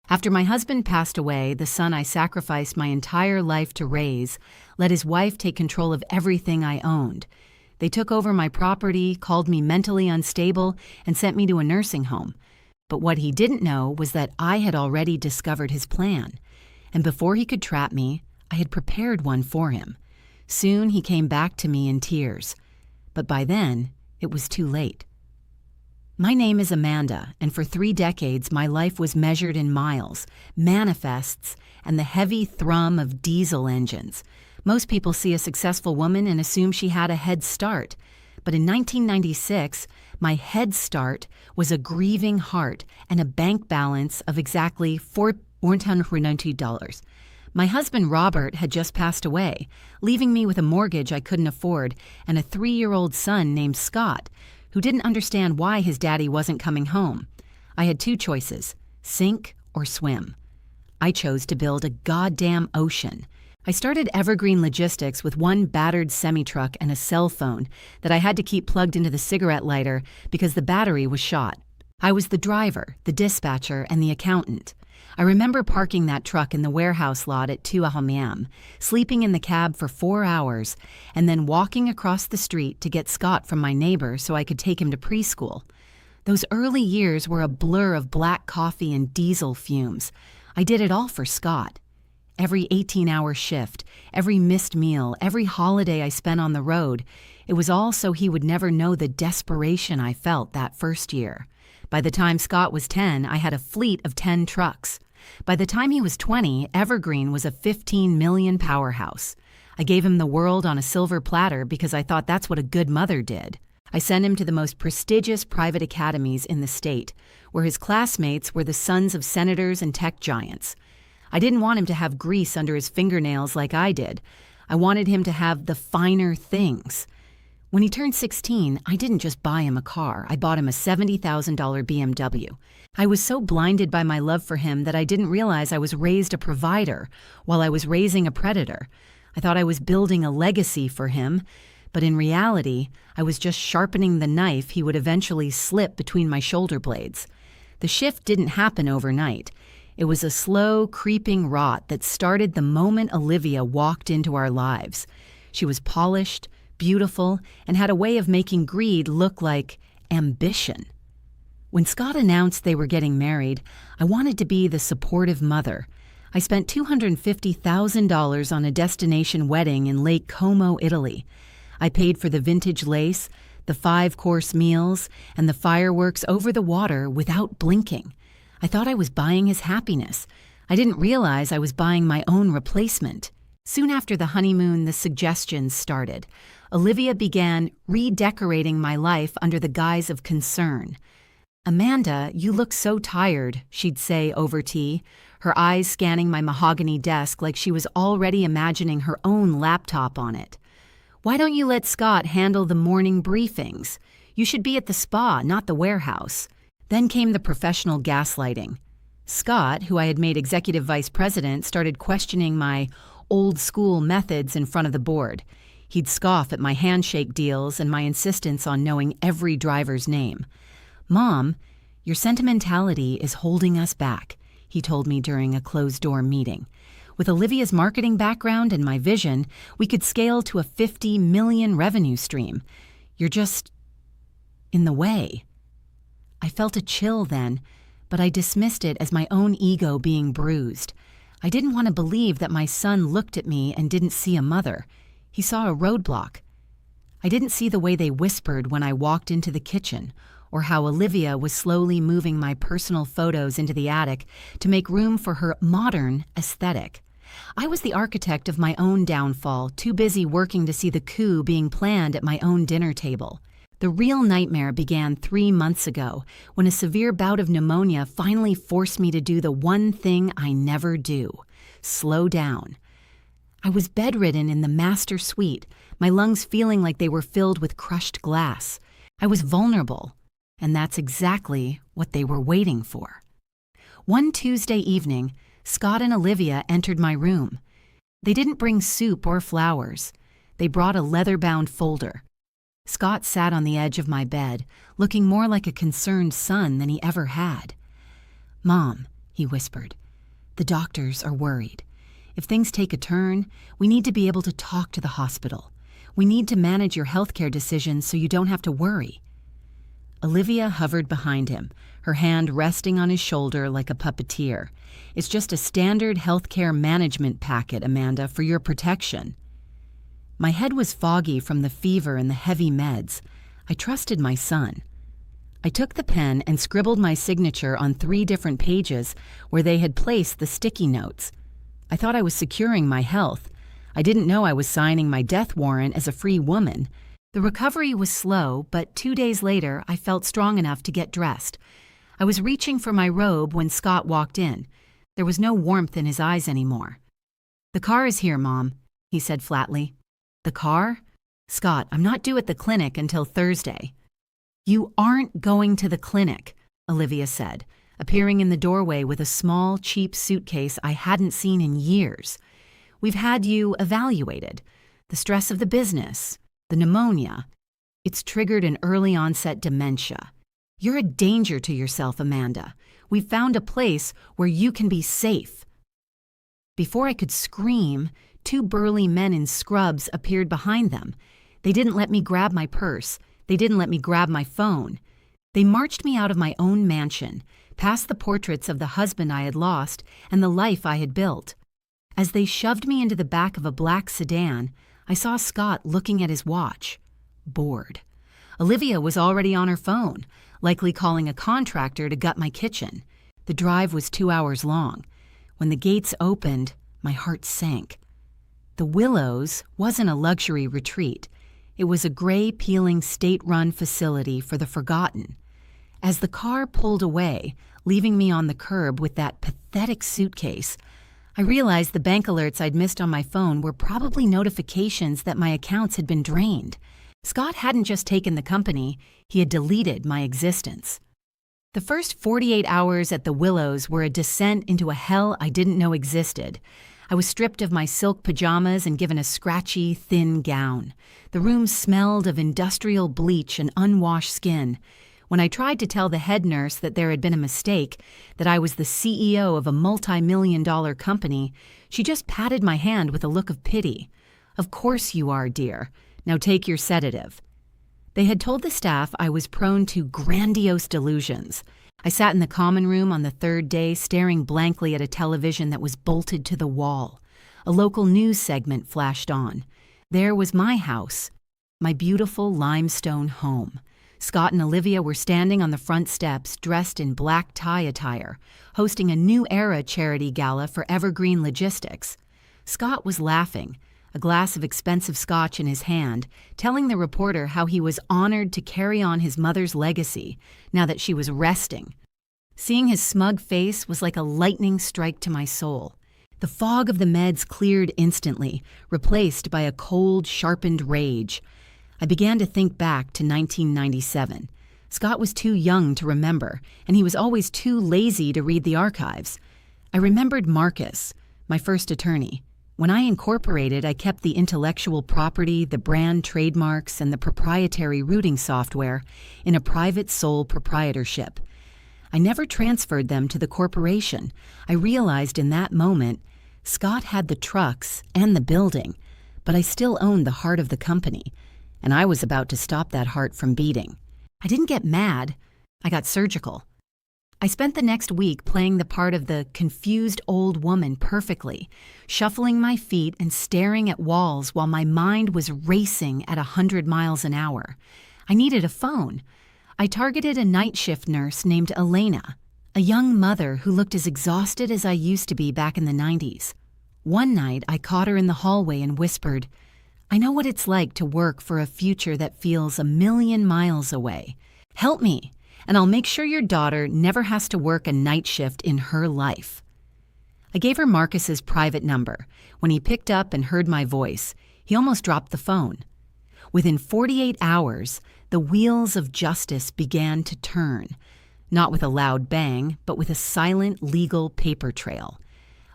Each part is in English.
After my husband passed away, the son I sacrificed my entire life to raise let his wife take control of everything I owned. They took over my property, called me mentally unstable, and sent me to a nursing home. But what he didn't know was that I had already discovered his plan. And before he could trap me, I had prepared one for him. Soon he came back to me in tears. But by then, it was too late. My name is Amanda, and for 3 decades my life was measured in miles, manifests, and the heavy thrum of diesel engines. Most people see a successful woman and assume she had a head start. But in 1996, my head start was a grieving heart and a bank balance of exactly $490. My husband Robert had just passed away, leaving me with a mortgage I couldn't afford and a 3-year-old son named Scott, who didn't understand why his daddy wasn't coming home. I had 2 choices, sink or swim. I chose to build a goddamn ocean. I started Evergreen Logistics with 1 battered semi-truck and a cell phone that I had to keep plugged into the cigarette lighter because the battery was shot. I was the driver, the dispatcher, and the accountant. I remember parking that truck in the warehouse lot at 2 a.m., sleeping in the cab for 4 hours, and then walking across the street to get Scott from my neighbor so I could take him to preschool. Those early years were a blur of black coffee and diesel fumes. I did it all for Scott. Every 18-hour shift, every missed meal, every holiday I spent on the road, it was all so he would never know the desperation I felt that first year. By the time Scott was 10, I had a fleet of 10 trucks. By the time he was 20, Evergreen was a 15 million powerhouse. I gave him the world on a silver platter because I thought that's what a good mother did. I sent him to the most prestigious private academies in the state, where his classmates were the sons of senators and tech giants. I didn't want him to have grease under his fingernails like I did. I wanted him to have the finer things. When he turned 16, I didn't just buy him a car. I bought him a $70,000 BMW. I was so blinded by my love for him that I didn't realize I was raised a provider while I was raising a predator. I thought I was building a legacy for him, but in reality, I was just sharpening the knife he would eventually slip between my shoulder blades. The shift didn't happen overnight. It was a slow, creeping rot that started the moment Olivia walked into our lives. She was polished, beautiful, and had a way of making greed look like ambition. When Scott announced they were getting married, I wanted to be the supportive mother. I spent $250,000 on a destination wedding in Lake Como, Italy. I paid for the vintage lace, the 5-course meals, and the fireworks over the water without blinking. I thought I was buying his happiness. I didn't realize I was buying my own replacement. Soon after the honeymoon, the suggestions started. Olivia began redecorating my life under the guise of concern. "Amanda, you look so tired," she'd say over tea, her eyes scanning my mahogany desk like she was already imagining her own laptop on it. "Why don't you let Scott handle the morning briefings? You should be at the spa, not the warehouse." Then came the professional gaslighting. Scott, who I had made executive vice president, started questioning my old-school methods in front of the board. He'd scoff at my handshake deals and my insistence on knowing every driver's name. "Mom, your sentimentality is holding us back," he told me during a closed-door meeting. "With Olivia's marketing background and my vision, we could scale to a 50 million revenue stream. You're just in the way." I felt a chill then, but I dismissed it as my own ego being bruised. I didn't want to believe that my son looked at me and didn't see a mother. He saw a roadblock. I didn't see the way they whispered when I walked into the kitchen, or how Olivia was slowly moving my personal photos into the attic to make room for her modern aesthetic. I was the architect of my own downfall, too busy working to see the coup being planned at my own dinner table. The real nightmare began 3 months ago, when a severe bout of pneumonia finally forced me to do the one thing I never do: slow down. I was bedridden in the master suite, my lungs feeling like they were filled with crushed glass. I was vulnerable, and that's exactly what they were waiting for. One Tuesday evening, Scott and Olivia entered my room. They didn't bring soup or flowers. They brought a leather-bound folder. Scott sat on the edge of my bed, looking more like a concerned son than he ever had. "Mom," he whispered. "The doctors are worried. If things take a turn, we need to be able to talk to the hospital. We need to manage your healthcare decisions so you don't have to worry." Olivia hovered behind him, her hand resting on his shoulder like a puppeteer. "It's just a standard healthcare management packet, Amanda, for your protection." My head was foggy from the fever and the heavy meds. I trusted my son. I took the pen and scribbled my signature on 3 different pages where they had placed the sticky notes. I thought I was securing my health. I didn't know I was signing my death warrant as a free woman. The recovery was slow, but 2 days later I felt strong enough to get dressed. I was reaching for my robe when Scott walked in. There was no warmth in his eyes anymore. "The car is here, Mom," he said flatly. "The car? Scott, I'm not due at the clinic until Thursday." "You aren't going to the clinic," Olivia said, appearing in the doorway with a small, cheap suitcase I hadn't seen in years. "We've had you evaluated. The stress of the business, the pneumonia. It's triggered an early-onset dementia. You're a danger to yourself, Amanda. We've found a place where you can be safe." Before I could scream, 2 burly men in scrubs appeared behind them. They didn't let me grab my purse. They didn't let me grab my phone. They marched me out of my own mansion, past the portraits of the husband I had lost and the life I had built. As they shoved me into the back of a black sedan, I saw Scott looking at his watch, bored. Olivia was already on her phone, likely calling a contractor to gut my kitchen. The drive was 2 hours long. When the gates opened, my heart sank. The Willows wasn't a luxury retreat. It was a gray-peeling state-run facility for the forgotten. As the car pulled away, leaving me on the curb with that pathetic suitcase, I realized the bank alerts I'd missed on my phone were probably notifications that my accounts had been drained. Scott hadn't just taken the company, he had deleted my existence. The first 48 hours at the Willows were a descent into a hell I didn't know existed. I was stripped of my silk pajamas and given a scratchy, thin gown. The room smelled of industrial bleach and unwashed skin. When I tried to tell the head nurse that there had been a mistake, that I was the CEO of a multi-million-dollar company, she just patted my hand with a look of pity. "Of course you are, dear. Now take your sedative." They had told the staff I was prone to grandiose delusions. I sat in the common room on the 3rd day staring blankly at a television that was bolted to the wall. A local news segment flashed on. There was my house, my beautiful limestone home. Scott and Olivia were standing on the front steps, dressed in black tie attire, hosting a New Era charity gala for Evergreen Logistics. Scott was laughing, a glass of expensive scotch in his hand, telling the reporter how he was honored to carry on his mother's legacy now that she was resting. Seeing his smug face was like a lightning strike to my soul. The fog of the meds cleared instantly, replaced by a cold, sharpened rage. I began to think back to 1997. Scott was too young to remember, and he was always too lazy to read the archives. I remembered Marcus, my first attorney. When I incorporated, I kept the intellectual property, the brand trademarks, and the proprietary routing software in a private sole proprietorship. I never transferred them to the corporation. I realized in that moment, Scott had the trucks and the building, but I still owned the heart of the company, and I was about to stop that heart from beating. I didn't get mad. I got surgical. I spent the next week playing the part of the confused old woman perfectly, shuffling my feet and staring at walls while my mind was racing at 100 miles an hour. I needed a phone. I targeted a night shift nurse named Elena, a young mother who looked as exhausted as I used to be back in the 90s. One night, I caught her in the hallway and whispered, "I know what it's like to work for a future that feels 1,000,000 miles away. Help me, and I'll make sure your daughter never has to work a night shift in her life." I gave her Marcus's private number. When he picked up and heard my voice, he almost dropped the phone. Within 48 hours, the wheels of justice began to turn, not with a loud bang, but with a silent legal paper trail.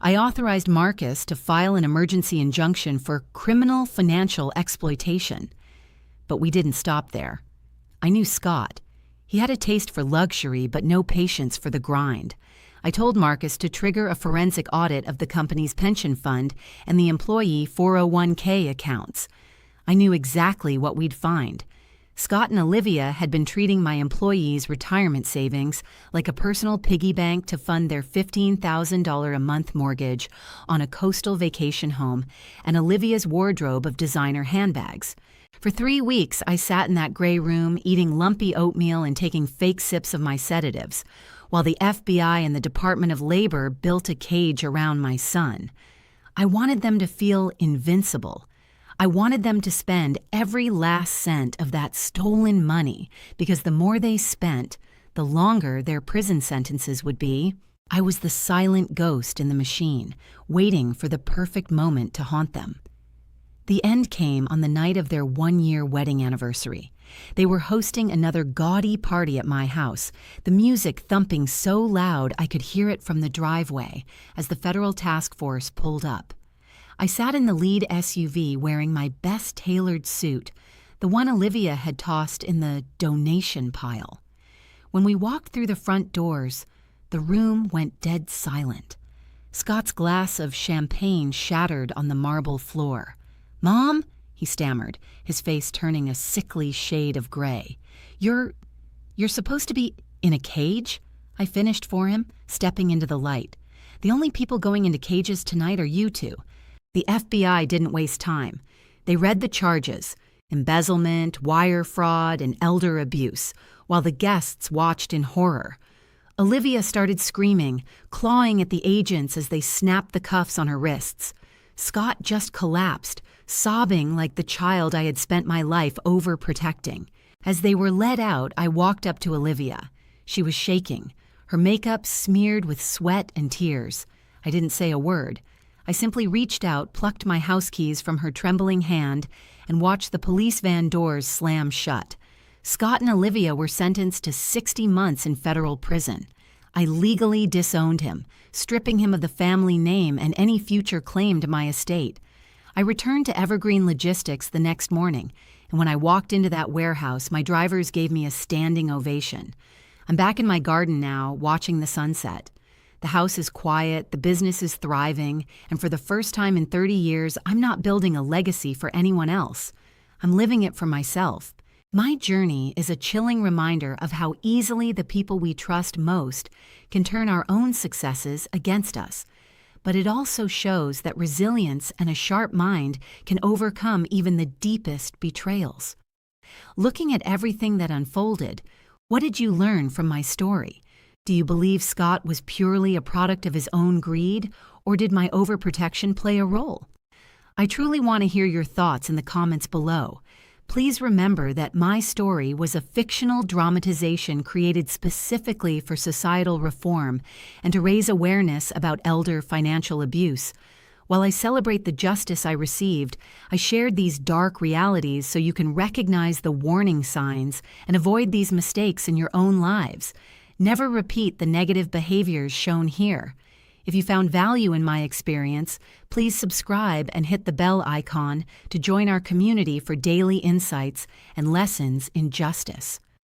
I authorized Marcus to file an emergency injunction for criminal financial exploitation. But we didn't stop there. I knew Scott. He had a taste for luxury, but no patience for the grind. I told Marcus to trigger a forensic audit of the company's pension fund and the employee 401k accounts. I knew exactly what we'd find. Scott and Olivia had been treating my employees' retirement savings like a personal piggy bank to fund their $15,000 a month mortgage on a coastal vacation home and Olivia's wardrobe of designer handbags. For 3 weeks, I sat in that gray room eating lumpy oatmeal and taking fake sips of my sedatives, while the FBI and the Department of Labor built a cage around my son. I wanted them to feel invincible. I wanted them to spend every last cent of that stolen money because the more they spent, the longer their prison sentences would be. I was the silent ghost in the machine, waiting for the perfect moment to haunt them. The end came on the night of their 1-year wedding anniversary. They were hosting another gaudy party at my house, the music thumping so loud I could hear it from the driveway as the federal task force pulled up. I sat in the lead SUV wearing my best tailored suit, the one Olivia had tossed in the donation pile. When we walked through the front doors, the room went dead silent. Scott's glass of champagne shattered on the marble floor. "Mom," he stammered, his face turning a sickly shade of gray. You're supposed to be in a cage?" I finished for him, stepping into the light. "The only people going into cages tonight are you two." The FBI didn't waste time. They read the charges: embezzlement, wire fraud, and elder abuse, while the guests watched in horror. Olivia started screaming, clawing at the agents as they snapped the cuffs on her wrists. Scott just collapsed, sobbing like the child I had spent my life overprotecting. As they were led out, I walked up to Olivia. She was shaking, her makeup smeared with sweat and tears. I didn't say a word. I simply reached out, plucked my house keys from her trembling hand, and watched the police van doors slam shut. Scott and Olivia were sentenced to 60 months in federal prison. I legally disowned him, stripping him of the family name and any future claim to my estate. I returned to Evergreen Logistics the next morning, and when I walked into that warehouse, my drivers gave me a standing ovation. I'm back in my garden now, watching the sunset. The house is quiet, the business is thriving, and for the first time in 30 years, I'm not building a legacy for anyone else. I'm living it for myself. My journey is a chilling reminder of how easily the people we trust most can turn our own successes against us. But it also shows that resilience and a sharp mind can overcome even the deepest betrayals. Looking at everything that unfolded, what did you learn from my story? Do you believe Scott was purely a product of his own greed, or did my overprotection play a role? I truly want to hear your thoughts in the comments below. Please remember that my story was a fictional dramatization created specifically for societal reform and to raise awareness about elder financial abuse. While I celebrate the justice I received, I shared these dark realities so you can recognize the warning signs and avoid these mistakes in your own lives. Never repeat the negative behaviors shown here. If you found value in my experience, please subscribe and hit the bell icon to join our community for daily insights and lessons in justice.